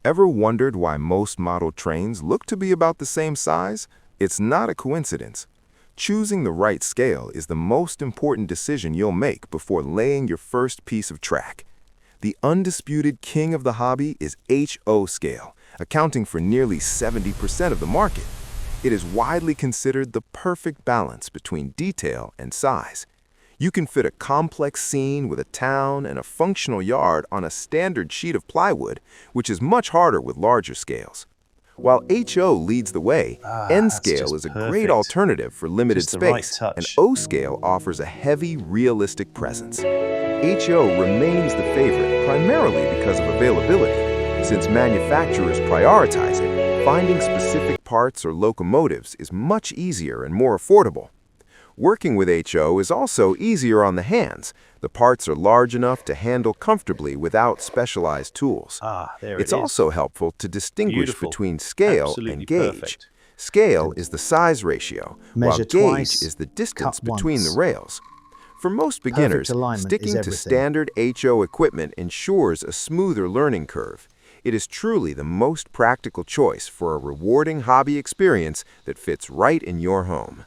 Ever wondered why most model trains look to be about the same size? It's not a coincidence. Choosing the right scale is the most important decision you'll make before laying your first piece of track. The undisputed king of the hobby is HO scale, accounting for nearly 70% of the market. It is widely considered the perfect balance between detail and size. You can fit a complex scene with a town and a functional yard on a standard sheet of plywood, which is much harder with larger scales. While HO leads the way, N That's scale just is a great perfect. alternative for limited Just the right space, touch. and O scale offers a heavy, realistic presence. HO remains the favorite primarily because of availability. Since manufacturers prioritize it, finding specific parts or locomotives is much easier and more affordable. Working with HO is also easier on the hands. The parts are large enough to handle comfortably without specialized tools. There It's it is. also helpful to distinguish Beautiful. between scale Absolutely and gauge. perfect. Scale is the size ratio, while Measure gauge twice, is the distance cut between the once. rails. For most beginners, alignment is sticking to everything. standard HO equipment ensures a smoother learning curve. It is truly the most practical choice for a rewarding hobby experience that fits right in your home.